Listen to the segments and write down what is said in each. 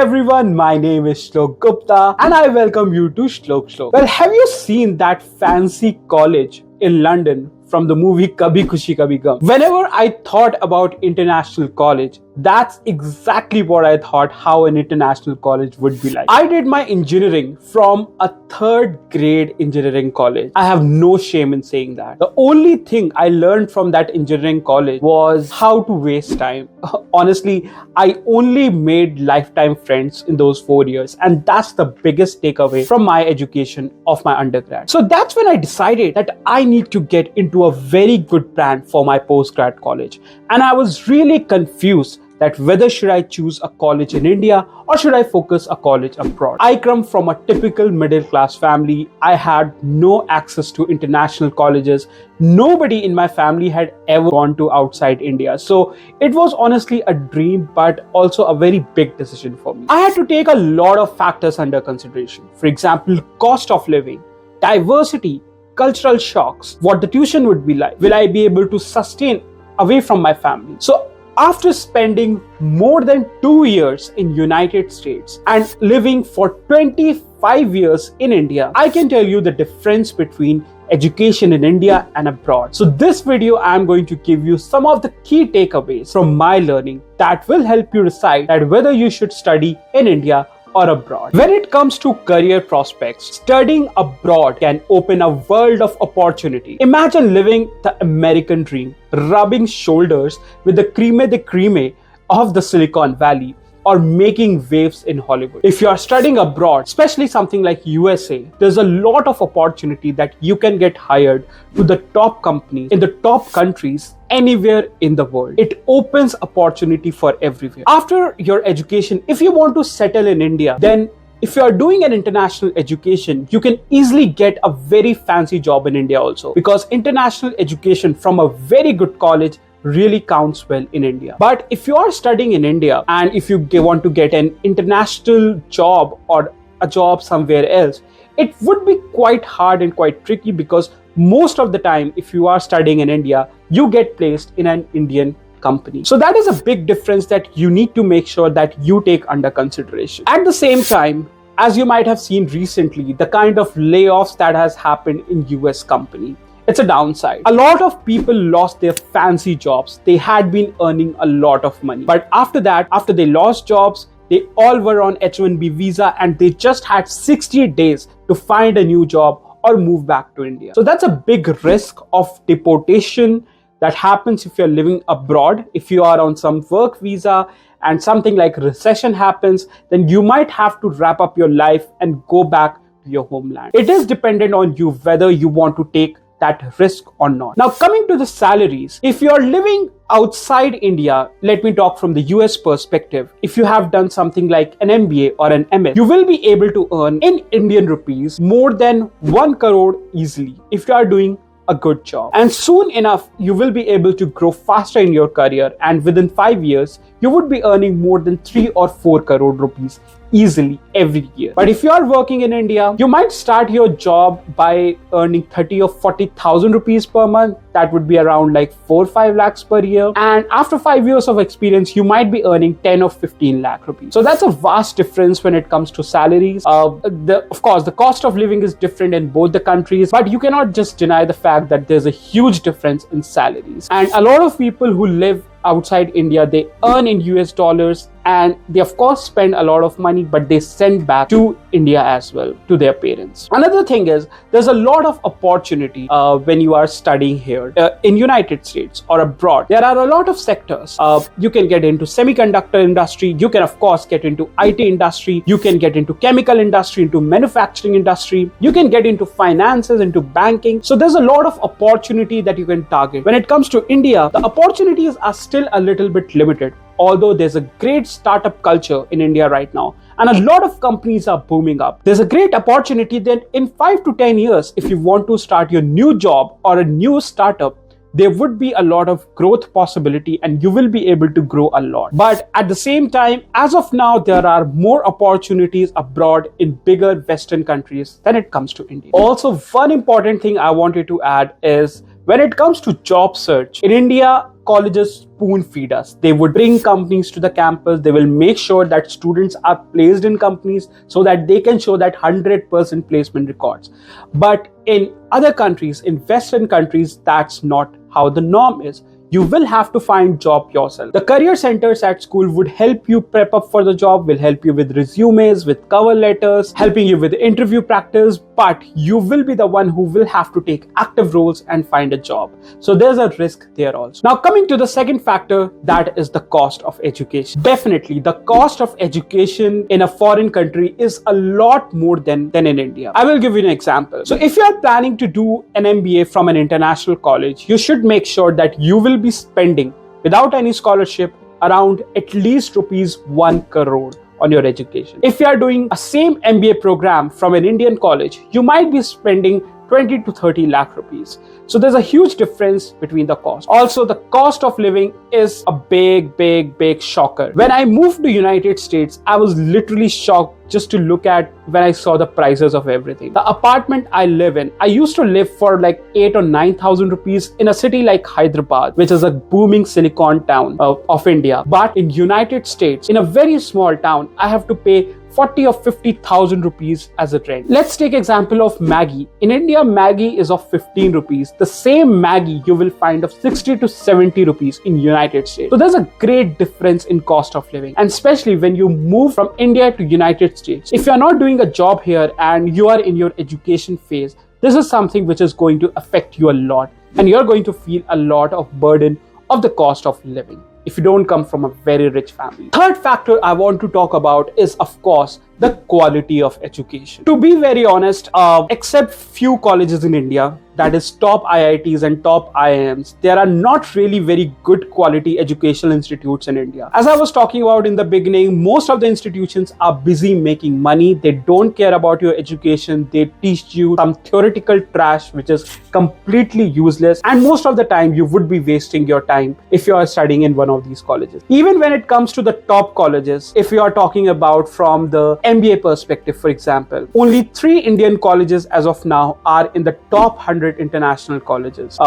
everyone, my name is Shlok Gupta and I welcome you to Shlok. Well, have you seen that fancy college in London from the movie Kabhi Khushi Kabhi Gum? Whenever I thought about international college, that's exactly what I thought how an international college would be like. I did my engineering from a third grade engineering college. I have no shame in saying that. The only thing I learned from that engineering college was how to waste time. Honestly, I only made lifetime friends in those 4 years, and that's the biggest takeaway from my education of my undergrad. So that's when I decided that I need to get into a very good plan for my postgrad college. And I was really confused that whether should I choose a college in India or should I focus a college abroad. I come from a typical middle class family. I had no access to international colleges. Nobody in my family had ever gone to outside India. So it was honestly a dream, but also a very big decision for me. I had to take a lot of factors under consideration. For example, cost of living, diversity, cultural shocks, what the tuition would be like. Will I be able to sustain away from my family? So after spending more than 2 years in United States and living for 25 years in India, I can tell you the difference between education in India and abroad. So this video, I'm going to give you some of the key takeaways from my learning that will help you decide that whether you should study in India or abroad. When it comes to career prospects, studying abroad can open a world of opportunity. Imagine living the American dream, rubbing shoulders with the cream de creme of the Silicon Valley, or making waves in Hollywood. If you are studying abroad, especially something like USA, there's a lot of opportunity that you can get hired to the top companies in the top countries anywhere in the world. It opens opportunity for everywhere. After your education, if you want to settle in India, then if you are doing an international education, you can easily get a very fancy job in India also, because international education from a very good college really counts well in India. But if you are studying in India and if you want to get an international job or a job somewhere else, it would be quite hard and quite tricky, because most of the time if you are studying in India, you get placed in an Indian company. So that is a big difference that you need to make sure that you take under consideration. At the same time, as you might have seen recently, the kind of layoffs that has happened in US company, it's a downside. A lot of people lost their fancy jobs. They had been earning a lot of money. But after that, after they lost jobs, they all were on H-1B visa and they just had 60 days to find a new job or move back to India. So that's a big risk of deportation that happens if you're living abroad. If you are on some work visa and something like recession happens, then you might have to wrap up your life and go back to your homeland. It is dependent on you whether you want to take that risk or not. Now, coming to the salaries, if you're living outside India, let me talk from the US perspective. If you have done something like an MBA or an MS, you will be able to earn in Indian rupees more than 1 crore easily if you are doing a good job. And soon enough, you will be able to grow faster in your career, and within 5 years, you would be earning more than 3 or 4 crore rupees easily every year. But if you are working in India, you might start your job by earning 30 or 40,000 rupees per month. That would be around like 4 or 5 lakhs per year. And after 5 years of experience, you might be earning 10 or 15 lakh rupees. So that's a vast difference when it comes to salaries. Of course, the cost of living is different in both the countries, but you cannot just deny the fact that there's a huge difference in salaries. And a lot of people who live outside India, they earn in US dollars and they of course spend a lot of money, but they send back to India as well, to their parents. Another thing is there's a lot of opportunity when you are studying here in United States or abroad. There are a lot of sectors. You can get into semiconductor industry. You can of course get into IT industry. You can get into chemical industry, into manufacturing industry. You can get into finances, into banking. So there's a lot of opportunity that you can target. When it comes to India, the opportunities are still a little bit limited, although there's a great startup culture in India right now and a lot of companies are booming up. There's a great opportunity that in 5 to 10 years, if you want to start your new job or a new startup, there would be a lot of growth possibility and you will be able to grow a lot. But at the same time, as of now, there are more opportunities abroad in bigger Western countries than it comes to India. Also, one important thing I wanted to add is When it comes to job search, in India, colleges spoon feed us. They would bring companies to the campus. They will make sure that students are placed in companies so that they can show that 100% placement records. But in other countries, in Western countries, that's not how the norm is. You will have to find job yourself. The career centers at school would help you prep up for the job, will help you with resumes, with cover letters, helping you with interview practice, but you will be the one who will have to take active roles and find a job. So there's a risk there also. Now coming to the second factor, that is the cost of education. Definitely, the cost of education in a foreign country is a lot more than in India. I will give you an example. So if you are planning to do an MBA from an international college, you should make sure that you will be spending, without any scholarship, around at least rupees 1 crore on your education. If you are doing a same MBA program from an Indian college, you might be spending 20 to 30 lakh rupees. So there's a huge difference between the cost. Also, the cost of living is a big shocker. When I moved to United States, I was literally shocked just to look at when I saw the prices of everything. The apartment I live in, I used to live for like 8 or 9,000 rupees in a city like Hyderabad, which is a booming silicon town of India. But in United States, in a very small town, I have to pay 40 or 50,000 rupees as a rent. Let's take example of Maggie. In India, Maggie is of 15 rupees. The same Maggie you will find of 60 to 70 rupees in United States. So there's a great difference in cost of living, and especially when you move from India to United States. If you're not doing a job here and you are in your education phase, this is something which is going to affect you a lot, and you're going to feel a lot of burden of the cost of living if you don't come from a very rich family. Third factor I want to talk about is, of course, the quality of education. To be very honest, except few colleges in India, that is top IITs and top IIMs, there are not really very good quality educational institutes in India. As I was talking about in the beginning, most of the institutions are busy making money. They don't care about your education. They teach you some theoretical trash which is completely useless, and most of the time you would be wasting your time if you are studying in one of these colleges. Even when it comes to the top colleges, if you are talking about from the MBA perspective, for example, only 3 Indian colleges as of now are in the top 100 international colleges,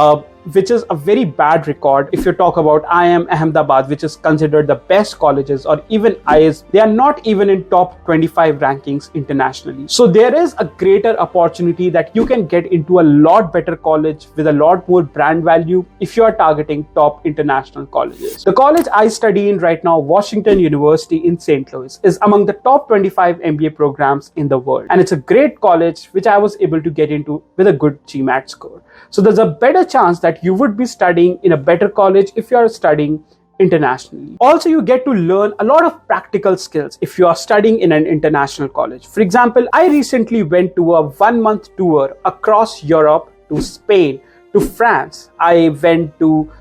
which is a very bad record. If you talk about IIM Ahmedabad, which is considered the best colleges, or even IIS, they are not even in top 25 rankings internationally. So there is a greater opportunity that you can get into a lot better college with a lot more brand value if you are targeting top international colleges. The college I study in right now, Washington University in St. Louis, is among the top 25 MBA programs in the world, and it's a great college which I was able to get into with a good GMAT score. So there's a better chance that you would be studying in a better college if you are studying internationally. Also, you get to learn a lot of practical skills if you are studying in an international college. For example, I recently went to a 1-month tour across Europe to Spain, to France. I went to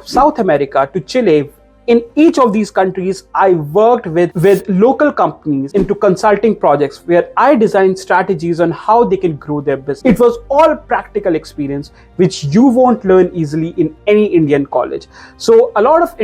South America, to Chile. In each of these countries, I worked with local companies into consulting projects where I designed strategies on how they can grow their business. It was all practical experience, which you won't learn easily in any Indian college. So a lot of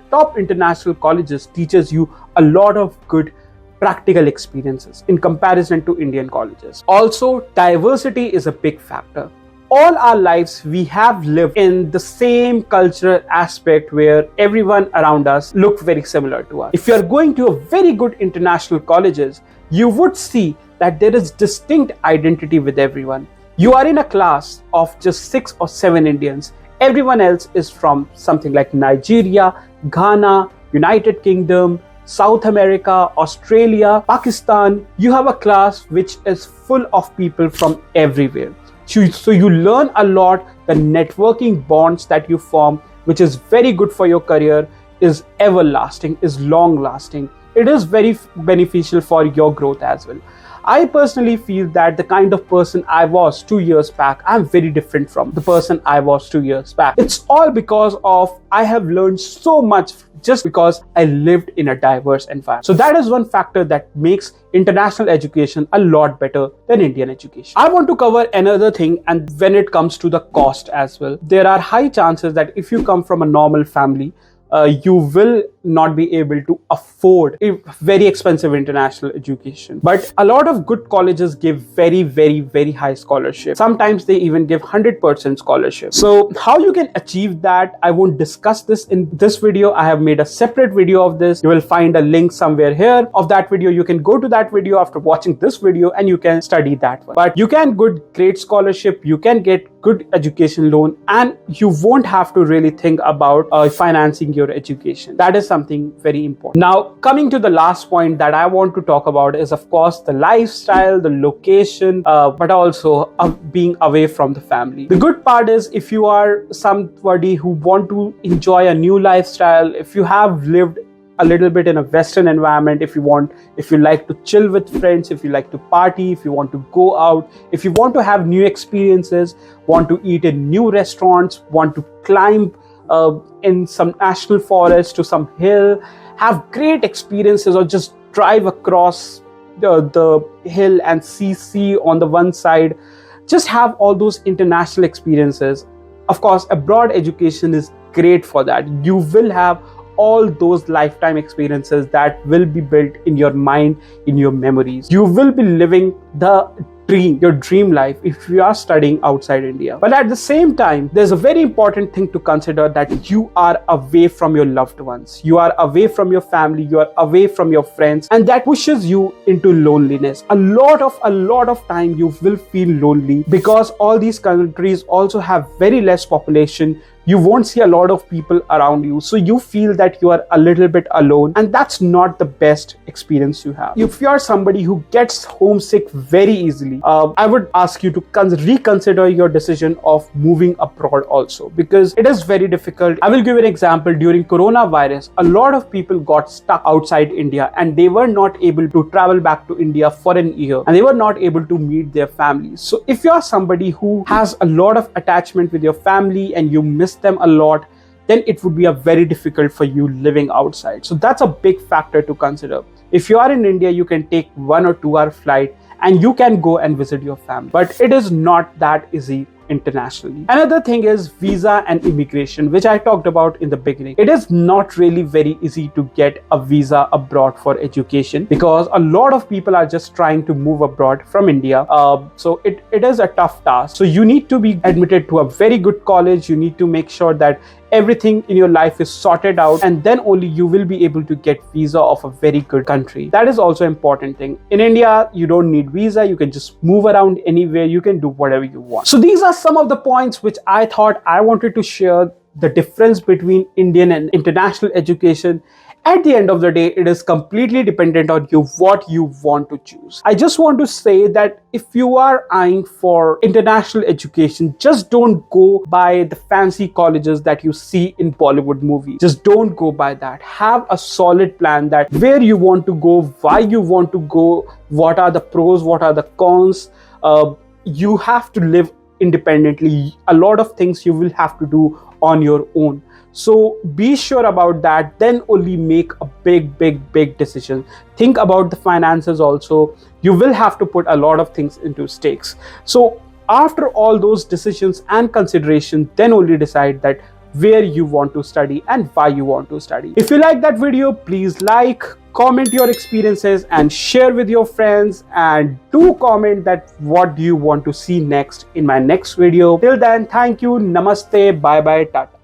top international colleges teaches you a lot of good practical experiences in comparison to Indian colleges. Also, diversity is a big factor. All our lives, we have lived in the same cultural aspect where everyone around us look very similar to us. If you are going to a very good international colleges, you would see that there is distinct identity with everyone. You are in a class of just 6 or 7 Indians. Everyone else is from something like Nigeria, Ghana, United Kingdom, South America, Australia, Pakistan. You have a class which is full of people from everywhere. So you learn a lot. The networking bonds that you form, which is very good for your career, is everlasting, is long lasting. It is very beneficial for your growth as well. I personally feel that the kind of person I was 2 years back, I'm very different from the person I was 2 years back. It's all because of I have learned so much just because I lived in a diverse environment. So that is one factor that makes international education a lot better than Indian education. I want to cover another thing, and when it comes to the cost as well, there are high chances that if you come from a normal family, you will not be able to afford a very expensive international education. But a lot of good colleges give very, very, very high scholarship. Sometimes they even give 100% scholarship. So how you can achieve that, I won't discuss this in this video. I have made a separate video of this. You will find a link somewhere here of that video. You can go to that video after watching this video and you can study that one. But you can get great scholarship, you can get good education loan, and you won't have to really think about financing your education. That is something very important. Now, coming to the last point that I want to talk about is, of course, the lifestyle, the location, but also being away from the family. The good part is, if you are somebody who want to enjoy a new lifestyle, if you have lived a little bit in a Western environment, if you like to chill with friends, if you like to party, if you want to go out, if you want to have new experiences, want to eat in new restaurants, want to climb in some national forest to some hill, have great experiences, or just drive across the hill and see sea on the one side, just have all those international experiences. Of course, abroad education is great for that. You will have all those lifetime experiences that will be built in your mind, in your memories. You will be living your dream life if you are studying outside India. But at the same time, there's a very important thing to consider, that you are away from your loved ones. You are away from your family, you are away from your friends, and that pushes you into loneliness. A lot of time you will feel lonely, because all these countries also have very less population. You won't see a lot of people around you, so you feel that you are a little bit alone, and that's not the best experience you have. If you are somebody who gets homesick very easily, I would ask you to reconsider your decision of moving abroad also, because it is very difficult. I will give you an example. During coronavirus, a lot of people got stuck outside India, and they were not able to travel back to India for an year, and they were not able to meet their families. So if you are somebody who has a lot of attachment with your family and you miss them a lot, then it would be a very difficult for you living outside. So that's a big factor to consider. If you are in India, you can take 1 or 2 hour flight and you can go and visit your family, but it is not that easy internationally. Another thing is visa and immigration, which I talked about in the beginning. It is not really very easy to get a visa abroad for education, because a lot of people are just trying to move abroad from India. So it is a tough task. So you need to be admitted to a very good college. You need to make sure that everything in your life is sorted out, and then only you will be able to get visa of a very good country. That is also an important thing. In India, you don't need visa. You can just move around anywhere. You can do whatever you want. So these are some of the points which I thought I wanted to share, the difference between Indian and international education. At the end of the day, it is completely dependent on you, what you want to choose. I just want to say that if you are eyeing for international education, just don't go by the fancy colleges that you see in Bollywood movies. Just don't go by that. Have a solid plan, that where you want to go, why you want to go, what are the pros, what are the cons. You have to live independently. A lot of things you will have to do on your own. So be sure about that, then only make a big decision. Think about the finances also. You will have to put a lot of things into stakes. So after all those decisions and consideration, then only decide that where you want to study and why you want to study. If you like that video, please like, comment your experiences and share with your friends, and do comment that what do you want to see next in my next video. Till then, thank you, namaste, bye bye, tata.